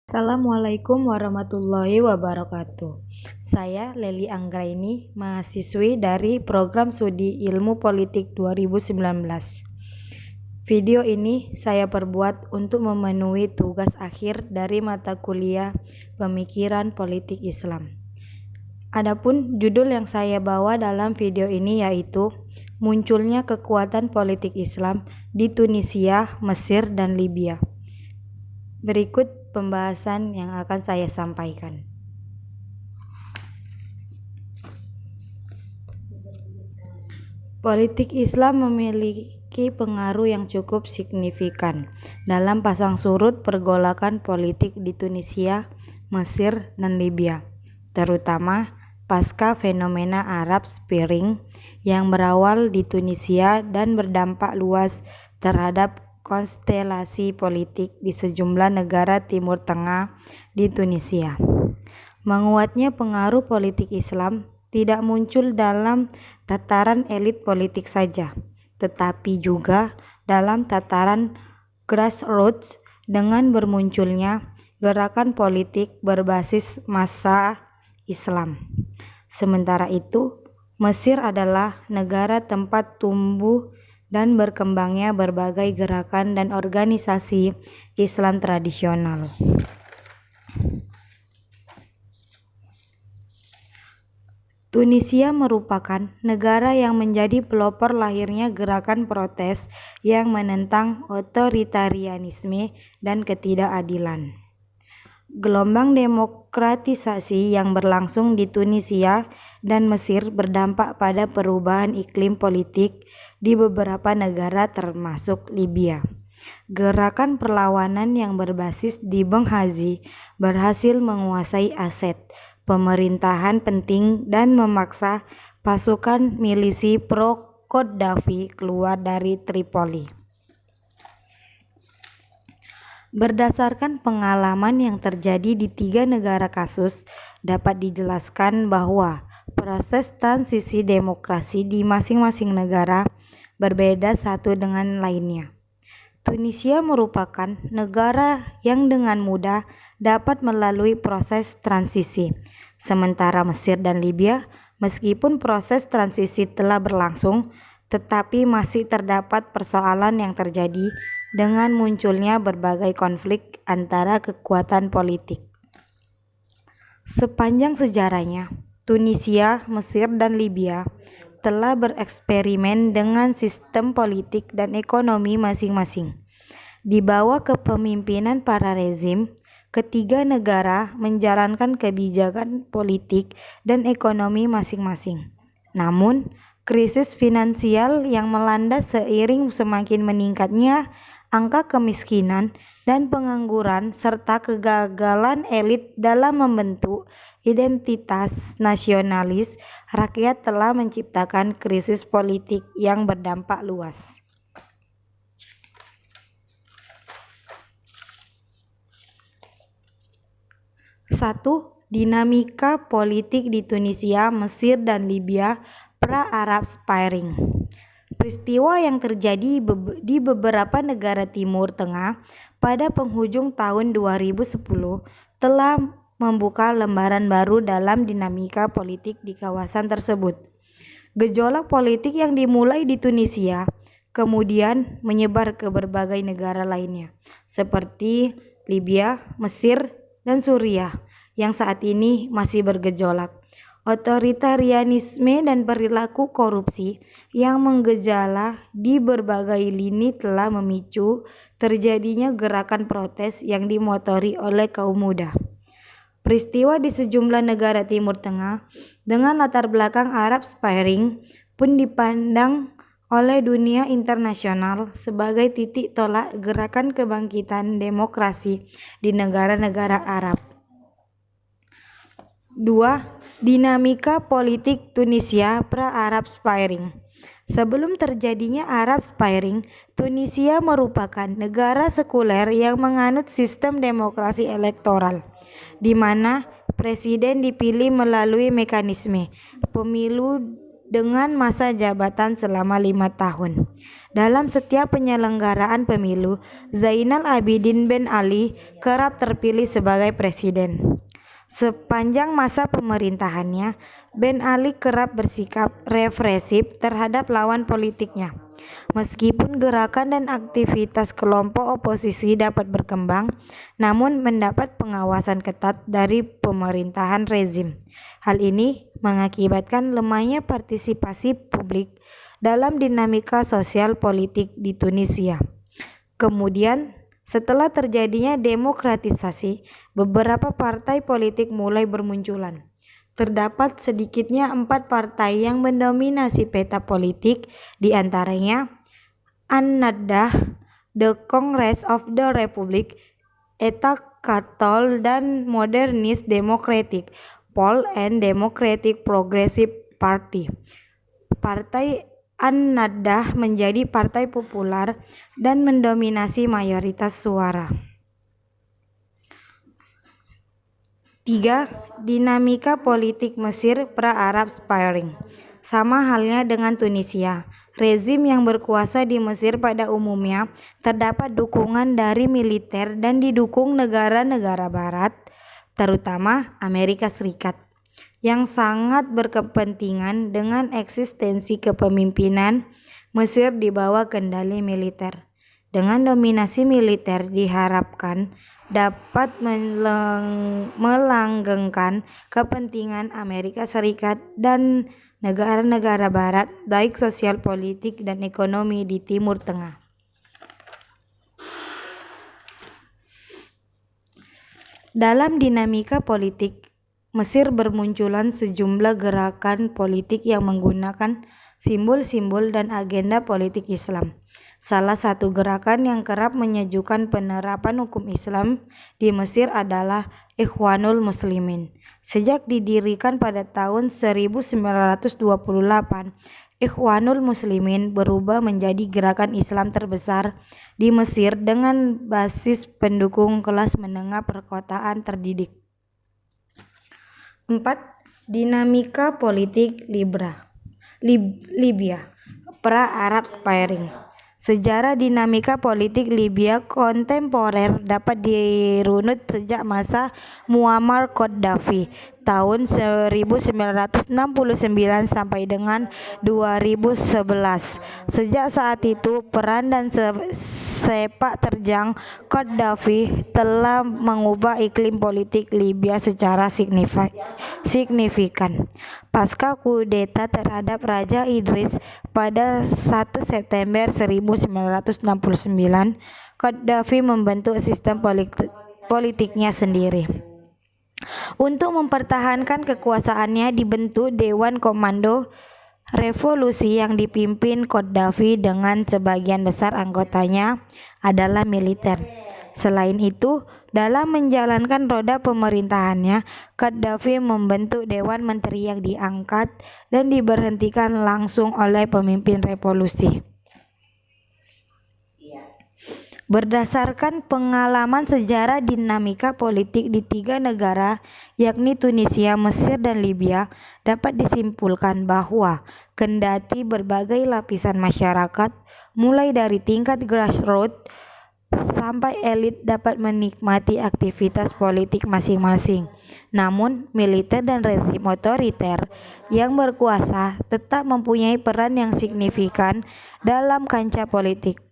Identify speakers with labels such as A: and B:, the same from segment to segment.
A: Assalamualaikum warahmatullahi wabarakatuh. Saya Leli Anggraini, mahasiswi dari Program Studi Ilmu Politik 2019. Video ini saya perbuat untuk memenuhi tugas akhir dari mata kuliah Pemikiran Politik Islam. Adapun judul yang saya bawa dalam video ini yaitu Munculnya Kekuatan Politik Islam di Tunisia, Mesir, dan Libya. Berikut pembahasan yang akan saya sampaikan. Politik Islam memiliki pengaruh yang cukup signifikan dalam pasang surut pergolakan politik di Tunisia, Mesir, dan Libya, terutama pasca fenomena Arab Spring yang berawal di Tunisia dan berdampak luas terhadap konstelasi politik di sejumlah negara Timur Tengah di Tunisia. Menguatnya pengaruh politik Islam tidak muncul dalam tataran elit politik saja, tetapi juga dalam tataran grassroots dengan bermunculnya gerakan politik berbasis massa Islam. Sementara itu, Mesir adalah negara tempat tumbuh dan berkembangnya berbagai gerakan dan organisasi Islam tradisional. Tunisia merupakan negara yang menjadi pelopor lahirnya gerakan protes yang menentang otoritarianisme dan ketidakadilan. Gelombang demokratisasi yang berlangsung di Tunisia dan Mesir berdampak pada perubahan iklim politik di beberapa negara termasuk Libya. Gerakan perlawanan yang berbasis di Benghazi berhasil menguasai aset pemerintahan penting dan memaksa pasukan milisi pro-Qaddafi keluar dari Tripoli. Berdasarkan pengalaman yang terjadi di 3 negara kasus, dapat dijelaskan bahwa proses transisi demokrasi di masing-masing negara berbeda satu dengan lainnya. Tunisia merupakan negara yang dengan mudah dapat melalui proses transisi, sementara Mesir dan Libya, meskipun proses transisi telah berlangsung, tetapi masih terdapat persoalan yang terjadi dengan munculnya berbagai konflik antara kekuatan politik. Sepanjang sejarahnya, Tunisia, Mesir, dan Libya telah bereksperimen dengan sistem politik dan ekonomi masing-masing. Di bawah kepemimpinan para rezim, ketiga negara menjalankan kebijakan politik dan ekonomi masing-masing. Namun, krisis finansial yang melanda seiring semakin meningkatnya angka kemiskinan dan pengangguran serta kegagalan elit dalam membentuk identitas nasionalis rakyat telah menciptakan krisis politik yang berdampak luas. Satu, dinamika politik di Tunisia, Mesir, dan Libya pra-Arab Spring. Peristiwa yang terjadi di beberapa negara Timur Tengah pada penghujung tahun 2010 telah membuka lembaran baru dalam dinamika politik di kawasan tersebut. Gejolak politik yang dimulai di Tunisia kemudian menyebar ke berbagai negara lainnya, seperti Libya, Mesir, dan Suriah yang saat ini masih bergejolak. Otoritarianisme dan perilaku korupsi yang menggejala di berbagai lini telah memicu terjadinya gerakan protes yang dimotori oleh kaum muda. Peristiwa di sejumlah negara Timur Tengah dengan latar belakang Arab Spring pun dipandang oleh dunia internasional sebagai titik tolak gerakan kebangkitan demokrasi di negara-negara Arab. 2. Dinamika politik Tunisia pra-Arab Spring. Sebelum terjadinya Arab Spring, Tunisia merupakan negara sekuler yang menganut sistem demokrasi elektoral, di mana presiden dipilih melalui mekanisme pemilu dengan masa jabatan selama 5 tahun. Dalam setiap penyelenggaraan pemilu, Zainal Abidin Ben Ali kerap terpilih sebagai presiden. Sepanjang masa pemerintahannya, Ben Ali kerap bersikap represif terhadap lawan politiknya. Meskipun gerakan dan aktivitas kelompok oposisi dapat berkembang, namun mendapat pengawasan ketat dari pemerintahan rezim. Hal ini mengakibatkan lemahnya partisipasi publik dalam dinamika sosial politik di Tunisia. Kemudian, setelah terjadinya demokratisasi, beberapa partai politik mulai bermunculan. Terdapat sedikitnya 4 partai yang mendominasi peta politik, di antaranya An-Nahdah, The Congress of the Republic, Eta Katol, dan Modernist Democratic Pole and Democratic Progressive Party. Partai An-Nahdah menjadi partai populer dan mendominasi mayoritas suara. 3. Dinamika politik Mesir pra-Arab Spring. Sama halnya dengan Tunisia, rezim yang berkuasa di Mesir pada umumnya terdapat dukungan dari militer dan didukung negara-negara barat, terutama Amerika Serikat, yang sangat berkepentingan dengan eksistensi kepemimpinan Mesir di bawah kendali militer. Dengan dominasi militer diharapkan dapat melanggengkan kepentingan Amerika Serikat dan negara-negara barat, baik sosial, politik, dan ekonomi di Timur Tengah. Dalam dinamika politik, Mesir bermunculan sejumlah gerakan politik yang menggunakan simbol-simbol dan agenda politik Islam. Salah satu gerakan yang kerap menyejukkan penerapan hukum Islam di Mesir adalah Ikhwanul Muslimin. Sejak didirikan pada tahun 1928, Ikhwanul Muslimin berubah menjadi gerakan Islam terbesar di Mesir dengan basis pendukung kelas menengah perkotaan terdidik. 4. Dinamika politik Libya pra-Arab Spring. Sejarah dinamika politik Libya kontemporer dapat dirunut sejak masa Muammar Gaddafi tahun 1969 sampai dengan 2011. Sejak saat itu, peran dan sepak terjang Gaddafi telah mengubah iklim politik Libya secara signifikan. Pasca kudeta terhadap Raja Idris pada 1 September 1969, Gaddafi membentuk sistem politiknya sendiri. Untuk mempertahankan kekuasaannya, dibentuk Dewan Komando Revolusi yang dipimpin Gaddafi dengan sebagian besar anggotanya adalah militer. Selain itu, dalam menjalankan roda pemerintahannya, Gaddafi membentuk Dewan Menteri yang diangkat dan diberhentikan langsung oleh pemimpin revolusi. Berdasarkan pengalaman sejarah dinamika politik di 3 negara, yakni Tunisia, Mesir, dan Libya, dapat disimpulkan bahwa kendati berbagai lapisan masyarakat, mulai dari tingkat grassroots sampai elit dapat menikmati aktivitas politik masing-masing, namun militer dan rezim otoriter yang berkuasa tetap mempunyai peran yang signifikan dalam kancah politik.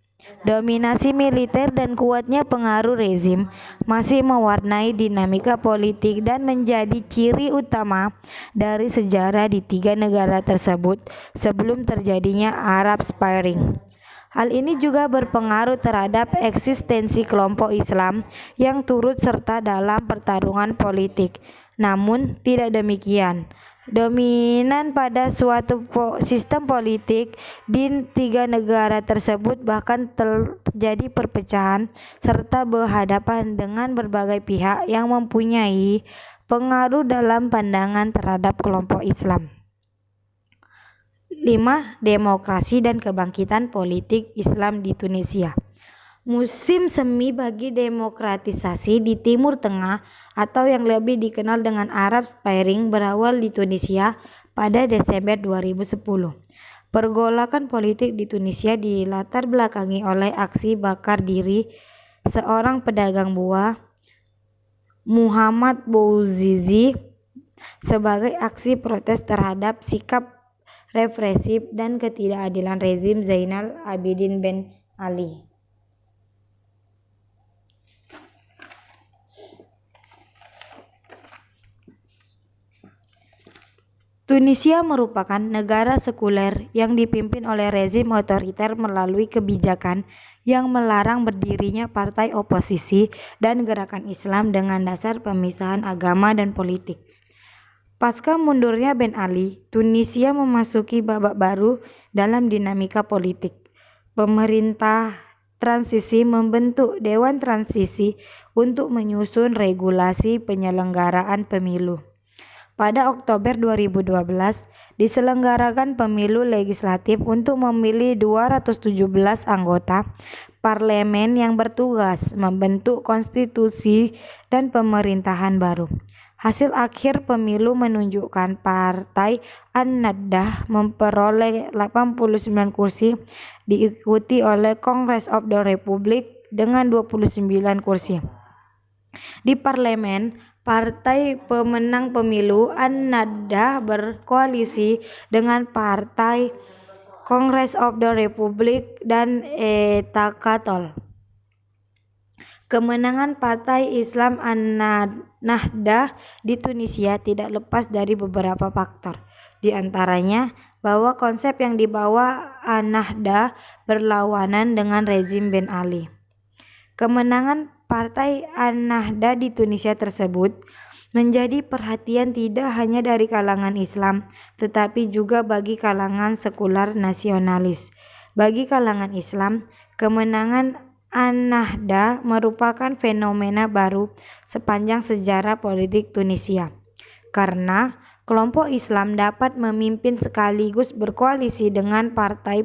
A: Dominasi militer dan kuatnya pengaruh rezim masih mewarnai dinamika politik dan menjadi ciri utama dari sejarah di 3 negara tersebut sebelum terjadinya Arab Spring. Hal ini juga berpengaruh terhadap eksistensi kelompok Islam yang turut serta dalam pertarungan politik. Namun tidak demikian, dominan pada suatu sistem politik di 3 negara tersebut bahkan terjadi perpecahan serta berhadapan dengan berbagai pihak yang mempunyai pengaruh dalam pandangan terhadap kelompok Islam. 5. Demokrasi dan kebangkitan politik Islam di Tunisia. Musim semi bagi demokratisasi di Timur Tengah atau yang lebih dikenal dengan Arab Spring berawal di Tunisia pada Desember 2010. Pergolakan politik di Tunisia dilatar belakangi oleh aksi bakar diri seorang pedagang buah, Muhammad Bouazizi, sebagai aksi protes terhadap sikap represif dan ketidakadilan rezim Zainal Abidin Ben Ali. Tunisia merupakan negara sekuler yang dipimpin oleh rezim otoriter melalui kebijakan yang melarang berdirinya partai oposisi dan gerakan Islam dengan dasar pemisahan agama dan politik. Pasca mundurnya Ben Ali, Tunisia memasuki babak baru dalam dinamika politik. Pemerintah transisi membentuk Dewan Transisi untuk menyusun regulasi penyelenggaraan pemilu. Pada Oktober 2012, diselenggarakan pemilu legislatif untuk memilih 217 anggota parlemen yang bertugas membentuk konstitusi dan pemerintahan baru. Hasil akhir pemilu menunjukkan Partai An-Nahdah memperoleh 89 kursi, diikuti oleh Congress of the Republic dengan 29 kursi. Di parlemen, partai pemenang pemilu An-Nahdah berkoalisi dengan Partai Congress of the Republic dan Etakatol. Kemenangan Partai Islam An-Nahdah di Tunisia tidak lepas dari beberapa faktor. Di antaranya bahwa konsep yang dibawa An-Nahdah berlawanan dengan rezim Ben Ali. Kemenangan Partai An-Nahdah di Tunisia tersebut menjadi perhatian tidak hanya dari kalangan Islam, tetapi juga bagi kalangan sekular nasionalis. Bagi kalangan Islam, kemenangan An-Nahdah merupakan fenomena baru sepanjang sejarah politik Tunisia, karena kelompok Islam dapat memimpin sekaligus berkoalisi dengan partai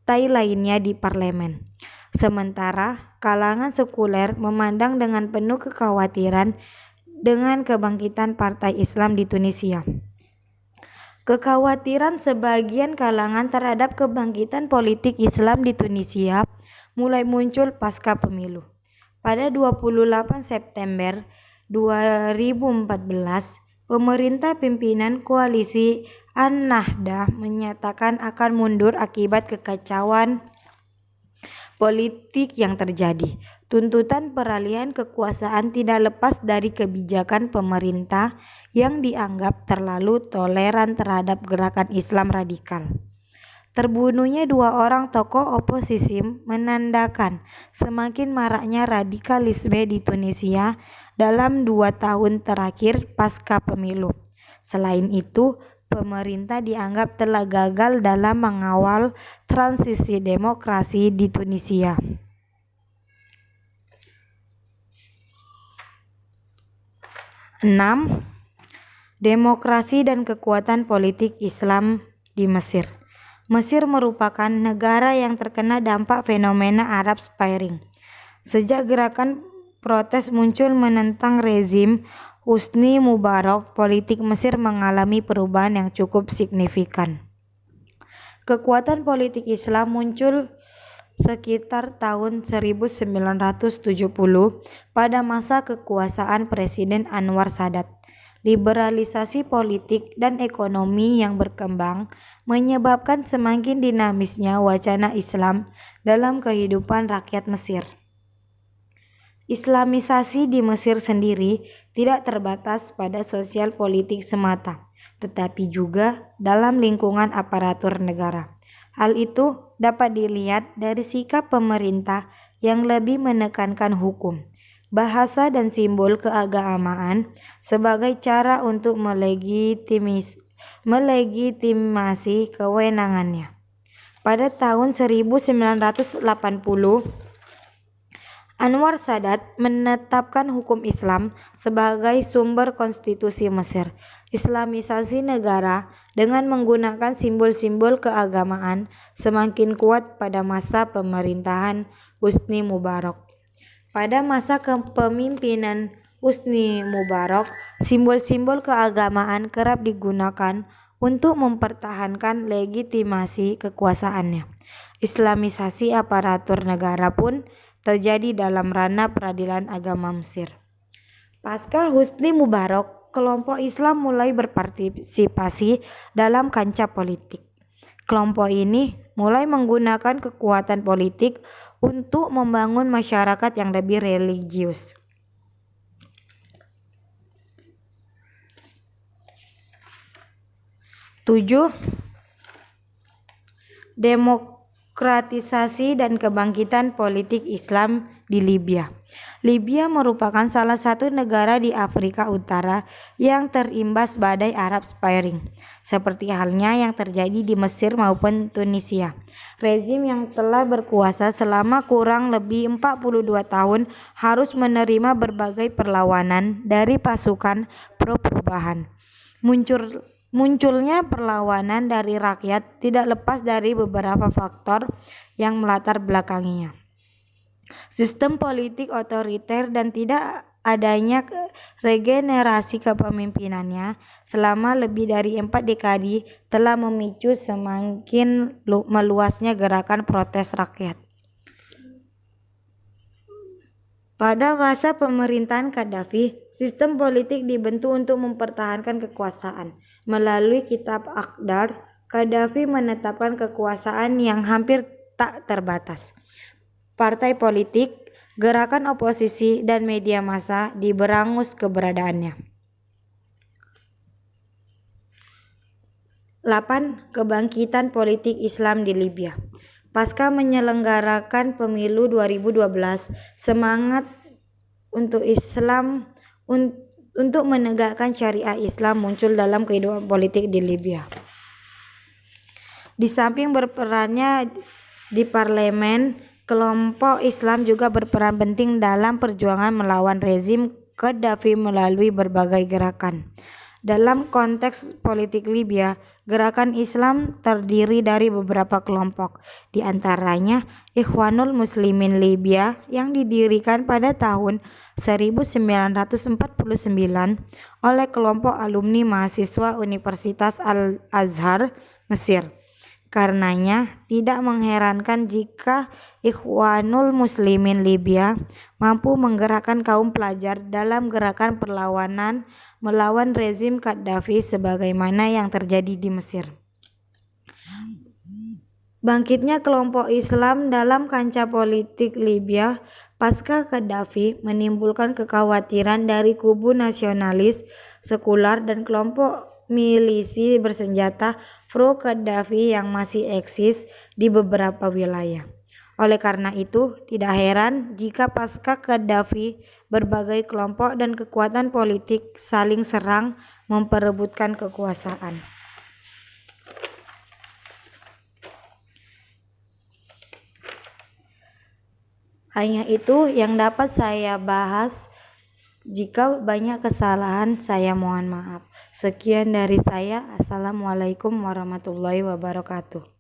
A: lainnya di parlemen. Sementara kalangan sekuler memandang dengan penuh kekhawatiran dengan kebangkitan Partai Islam di Tunisia. Kekhawatiran sebagian kalangan terhadap kebangkitan politik Islam di Tunisia mulai muncul pasca pemilu. Pada 28 September 2014, pemerintah pimpinan koalisi An-Nahdah menyatakan akan mundur akibat kekacauan politik yang terjadi. Tuntutan peralihan kekuasaan tidak lepas dari kebijakan pemerintah yang dianggap terlalu toleran terhadap gerakan Islam radikal. Terbunuhnya 2 orang tokoh oposisi menandakan semakin maraknya radikalisme di Tunisia dalam 2 tahun terakhir pasca pemilu. Selain itu, pemerintah dianggap telah gagal dalam mengawal transisi demokrasi di Tunisia. Enam, demokrasi dan kekuatan politik Islam di Mesir. Mesir merupakan negara yang terkena dampak fenomena Arab Spring. Sejak gerakan protes muncul menentang rezim Husni Mubarak, politik Mesir mengalami perubahan yang cukup signifikan. Kekuatan politik Islam muncul sekitar tahun 1970 pada masa kekuasaan Presiden Anwar Sadat. Liberalisasi politik dan ekonomi yang berkembang menyebabkan semakin dinamisnya wacana Islam dalam kehidupan rakyat Mesir. Islamisasi di Mesir sendiri tidak terbatas pada sosial politik semata, tetapi juga dalam lingkungan aparatur negara. Hal itu dapat dilihat dari sikap pemerintah yang lebih menekankan hukum, bahasa dan simbol keagamaan sebagai cara untuk melegitimasi kewenangannya. Pada tahun 1980, Anwar Sadat menetapkan hukum Islam sebagai sumber konstitusi Mesir. Islamisasi negara dengan menggunakan simbol-simbol keagamaan semakin kuat pada masa pemerintahan Husni Mubarak. Pada masa kepemimpinan Husni Mubarak, simbol-simbol keagamaan kerap digunakan untuk mempertahankan legitimasi kekuasaannya. Islamisasi aparatur negara pun terjadi dalam ranah peradilan agama Mesir. Pasca Husni Mubarak, kelompok Islam mulai berpartisipasi dalam kancah politik. Kelompok ini mulai menggunakan kekuatan politik untuk membangun masyarakat yang lebih religius. 7. Demokratisasi dan kebangkitan politik Islam di Libya. Libya merupakan salah satu negara di Afrika Utara yang terimbas badai Arab Spring, seperti halnya yang terjadi di Mesir maupun Tunisia. Rezim yang telah berkuasa selama kurang lebih 42 tahun harus menerima berbagai perlawanan dari pasukan pro-perubahan. Munculnya perlawanan dari rakyat tidak lepas dari beberapa faktor yang melatar belakanginya. Sistem politik otoriter dan tidak adanya regenerasi kepemimpinannya selama lebih dari 4 dekade telah memicu semakin meluasnya gerakan protes rakyat. Pada masa pemerintahan Gaddafi, sistem politik dibentuk untuk mempertahankan kekuasaan. Melalui Kitab Akhdar, Gaddafi menetapkan kekuasaan yang hampir tak terbatas. Partai politik, gerakan oposisi, dan media massa diberangus keberadaannya. 8. Kebangkitan politik Islam di Libya. Pasca menyelenggarakan pemilu 2012, semangat untuk untuk menegakkan syariah Islam muncul dalam kehidupan politik di Libya. Di samping berperannya di parlemen, kelompok Islam juga berperan penting dalam perjuangan melawan rezim Gaddafi melalui berbagai gerakan. Dalam konteks politik Libya, gerakan Islam terdiri dari beberapa kelompok, di antaranya Ikhwanul Muslimin Libya yang didirikan pada tahun 1949 oleh kelompok alumni mahasiswa Universitas Al-Azhar, Mesir. Karenanya, tidak mengherankan jika Ikhwanul Muslimin Libya mampu menggerakkan kaum pelajar dalam gerakan perlawanan melawan rezim Gaddafi sebagaimana yang terjadi di Mesir. Bangkitnya kelompok Islam dalam kancah politik Libya pasca Gaddafi menimbulkan kekhawatiran dari kubu nasionalis sekular dan kelompok milisi bersenjata pro-Gaddafi yang masih eksis di beberapa wilayah. Oleh karena itu, tidak heran jika pasca Gaddafi berbagai kelompok dan kekuatan politik saling serang memperebutkan kekuasaan. Hanya itu yang dapat saya bahas. Jika banyak kesalahan, saya mohon maaf. Sekian dari saya. Assalamualaikum warahmatullahi wabarakatuh.